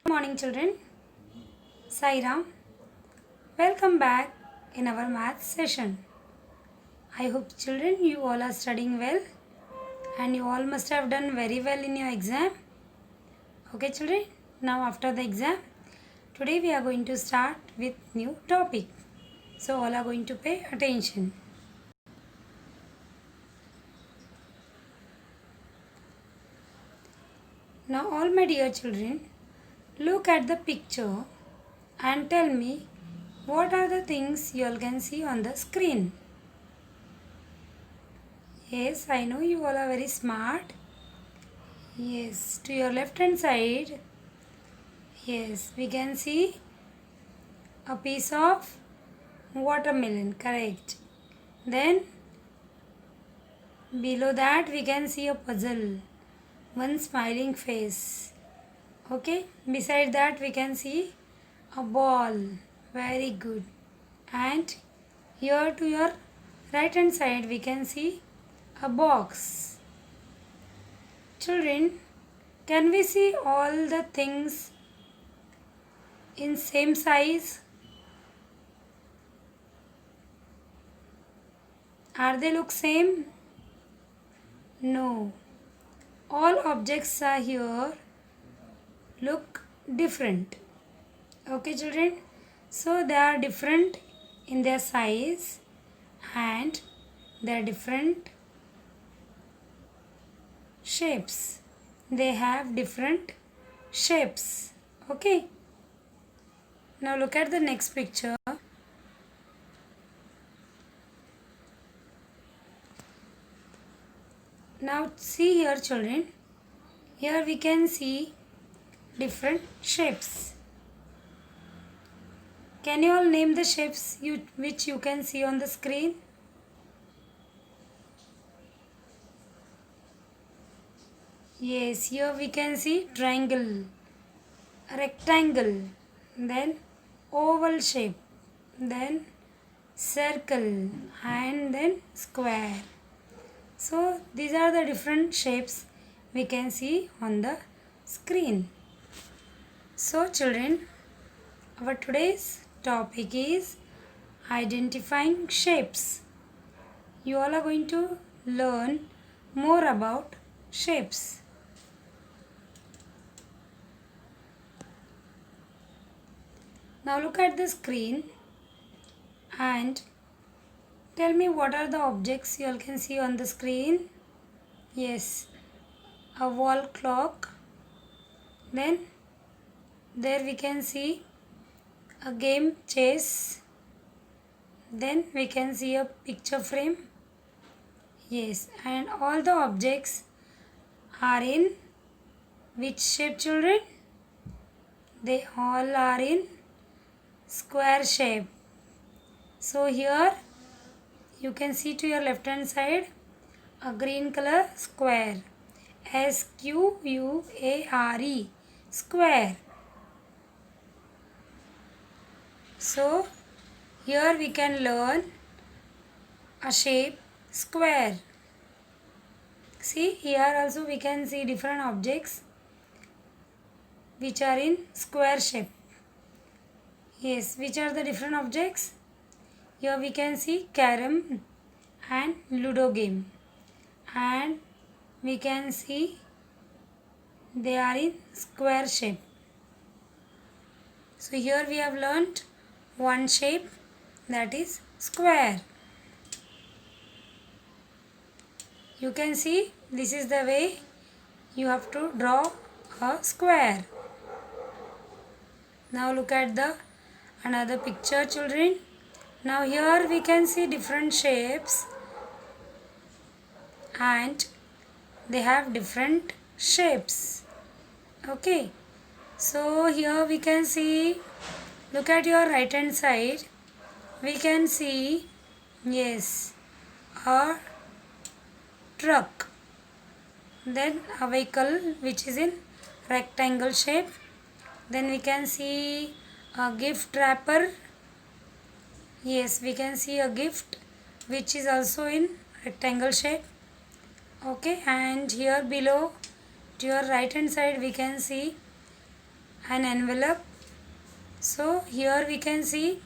Good morning, children. Sairam, welcome back in our math session. I hope, children, you all are studying well and you all must have done very well in your exam. Okay, children, now after the exam, today we are going to start with new topic. So, all are going to pay attention. Now, all my dear children, look at the picture and tell me what are the things you all can see on the screen. Yes, I know you all are very smart. Yes, to your left hand side, yes, we can see a piece of watermelon, correct. Then below that we can see a puzzle, one smiling face. Okay, beside that we can see a ball, very good. And here to your right hand side we can see a box. Children, can we see all the things in same size? Are they look same? No. All objects are here look different. Okay, children? So they are different in their size and they are different shapes. They have different shapes. Okay? Now look at the next picture. Now see here, children. Here we can see different shapes. Can you all name the shapes which you can see on the screen? Yes, here we can see triangle, rectangle, then oval shape, then circle, and then square. So these are the different shapes we can see on the screen. So children, our today's topic is identifying shapes. You all are going to learn more about shapes. Now look at the screen and tell me what are the objects you all can see on the screen. Yes, a wall clock. Then there we can see a game chess. Then we can see a picture frame. Yes, and all the objects are in which shape, children? They all are in square shape. So here you can see to your left hand side a green color square, SQUARE, square. So here we can learn a shape square. See, here also we can see different objects which are in square shape. Yes, which are the different objects? Here we can see carom and ludo game, and we can see they are in square shape. So here we have learnt one shape, that is square. You can see this is the way you have to draw a square. Now look at the another picture, children. Now here we can see different shapes and they have different shapes. Okay, so here we can see, look at your right hand side, we can see, yes, a truck, then a vehicle which is in rectangle shape, then we can see a gift wrapper. Yes, we can see a gift which is also in rectangle shape. Okay, and here below to your right hand side we can see an envelope. So here we can see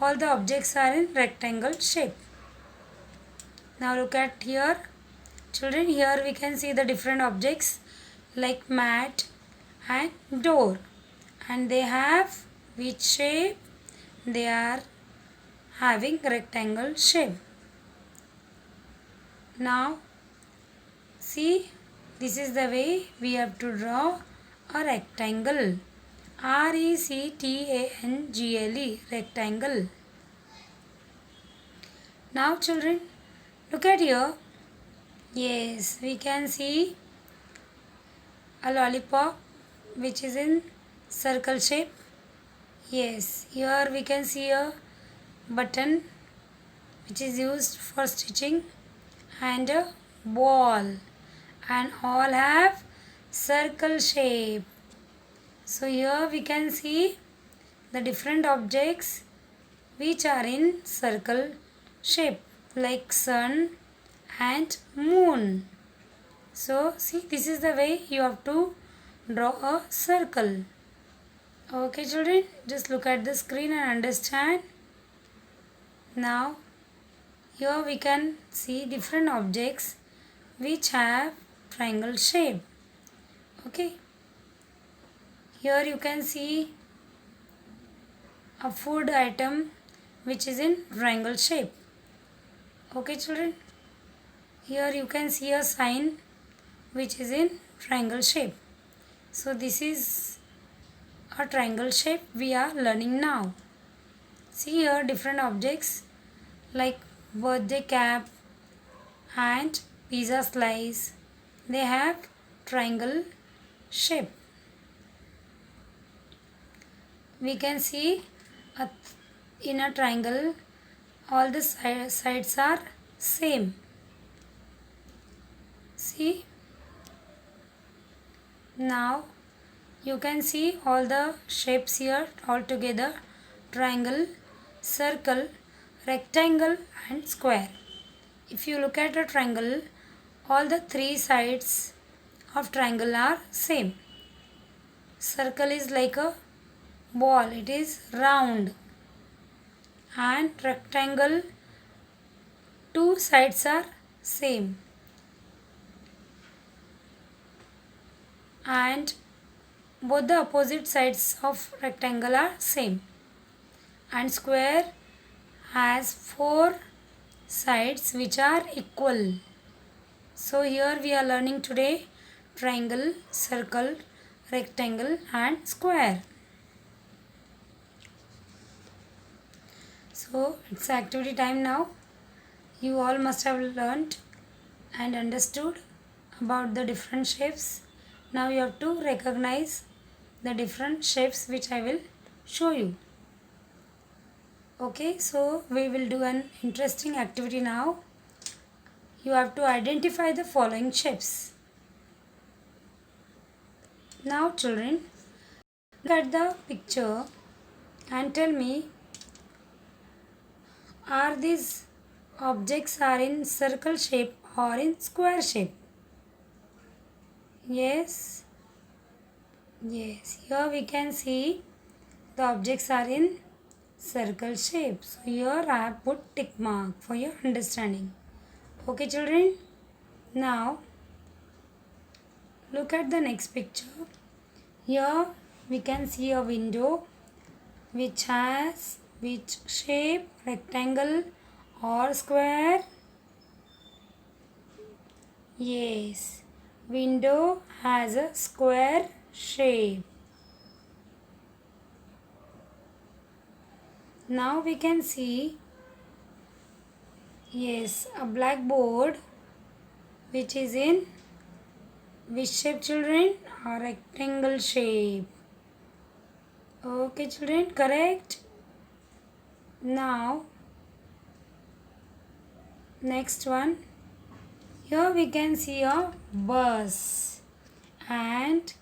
all the objects are in rectangle shape. Now look at here. Children, here we can see the different objects like mat and door. And they have which shape? They are having rectangle shape. Now see, this is the way we have to draw a rectangle. rectangle, rectangle. Now children, look at here. Yes, we can see a lollipop which is in circle shape. Yes, here we can see a button which is used for stitching and a ball, and all have circle shape. So here we can see the different objects which are in circle shape like sun and moon. So see, this is the way you have to draw a circle. Okay children, just look at the screen and understand. Now here we can see different objects which have triangle shape. Okay, here you can see a food item which is in triangle shape. Okay children, here you can see a sign which is in triangle shape. So this is a triangle shape we are learning now. See here different objects like birthday cap and pizza slice. They have triangle shape. We can see in a triangle all the sides are same. See, now you can see all the shapes here all together: triangle, circle, rectangle and square. If you look at a triangle, all the three sides of triangle are same. Circle is like a ball, it is round, and rectangle, two sides are same, and both the opposite sides of rectangle are same, and square has four sides which are equal. So here we are learning today triangle, circle, rectangle and square. So it's activity time now. You all must have learnt and understood about the different shapes. Now you have to recognize the different shapes which I will show you. Okay, so we will do an interesting activity now. You have to identify the following shapes. Now children, look at the picture and tell me, are these objects are in circle shape or in square shape? Yes. Yes, here we can see the objects are in circle shape. So here I have put tick mark for your understanding. Okay children, now look at the next picture. Here we can see a window which has which shape? Rectangle or square? Yes, window has a square shape. Now we can see, yes, a blackboard which is in which shape children? A rectangle shape. Okay children, correct? Now next one, here we can see a bus and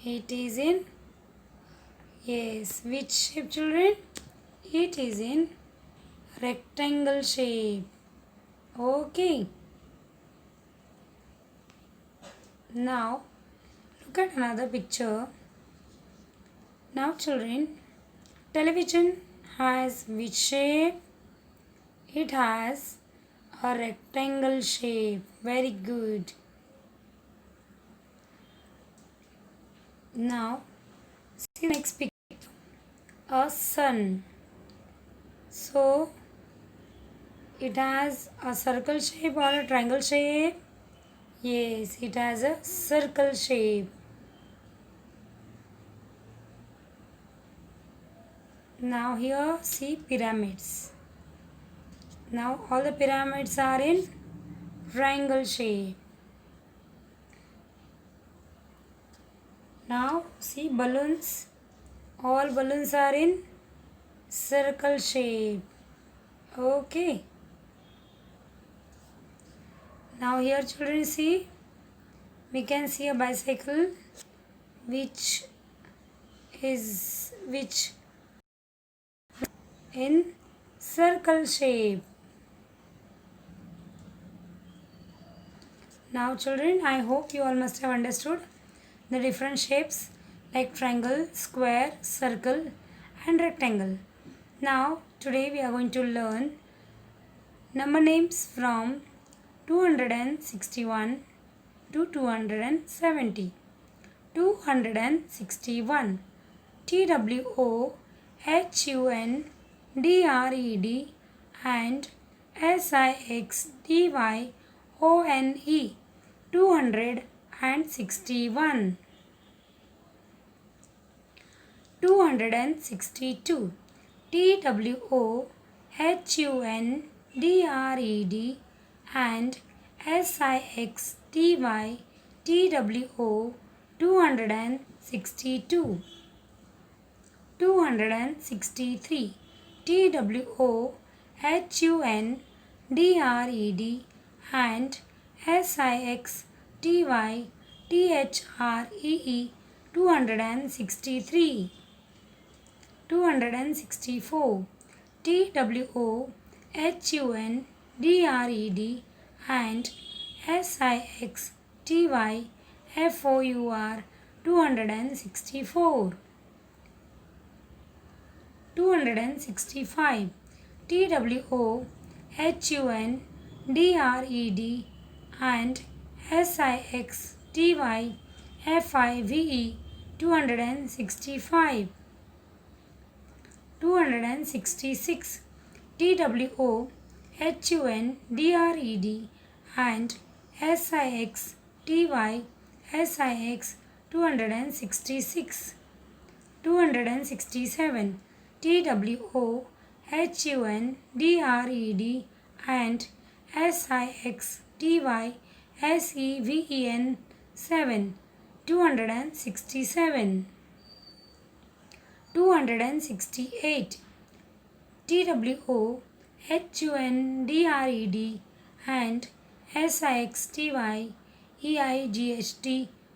it is in, yes, which shape children? It is in rectangle shape. Okay. Now look at another picture. Now children, television has which shape? It has a rectangle shape. Very good. Now see the next picture. A sun. So it has a circle shape or a triangle shape? Yes, it has a circle shape. Now here see pyramids. Now all the pyramids are in triangle shape. Now see balloons. All balloons are in circle shape. Okay. Now here children see, we can see a bicycle which in circle shape. Now children, I hope you all must have understood the different shapes like triangle, square, circle and rectangle. Now today we are going to learn number names from 261 to 270. 261. TWOHUNDRED and SIXDYONE. 261. 262. TWOHUNDRED and SIXDYTWO. 262. 263. TWOHUNDRED and SIXDYTHREE. 263. 264. TWOHUNDRED and SIXDYFOUR. 264. 265. TWOHUNDRED and SIXDYFIVE. 265. 266. TWOHUNDRED and SIXDYSIX. 266. 267. TWOHUNDRED and SIXDYSEVEN. 7. 267. 268. TWOHUNDRED and SIXDYEIGHT.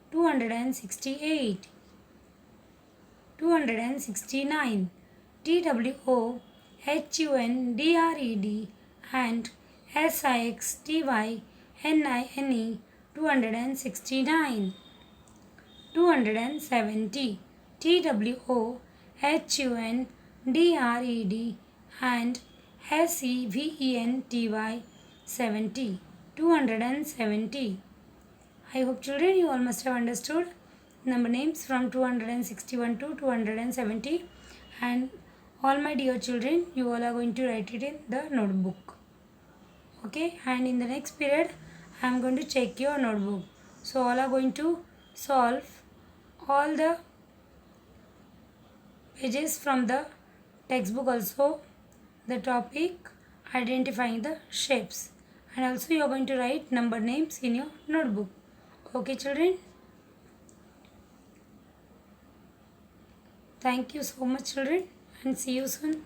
268. 269. TWOHUNDRED and SIXDYNINE. 269. 270. TWOHUNDRED and SEVENTY. 70. 270. I hope children you all must have understood number names from 261 to 270, and all my dear children, you all are going to write it in the notebook. Okay, and in the next period I am going to check your notebook. So all are going to solve all the pages from the textbook, also the topic identifying the shapes, and also you are going to write number names in your notebook. Okay children, thank you so much children, and see you soon.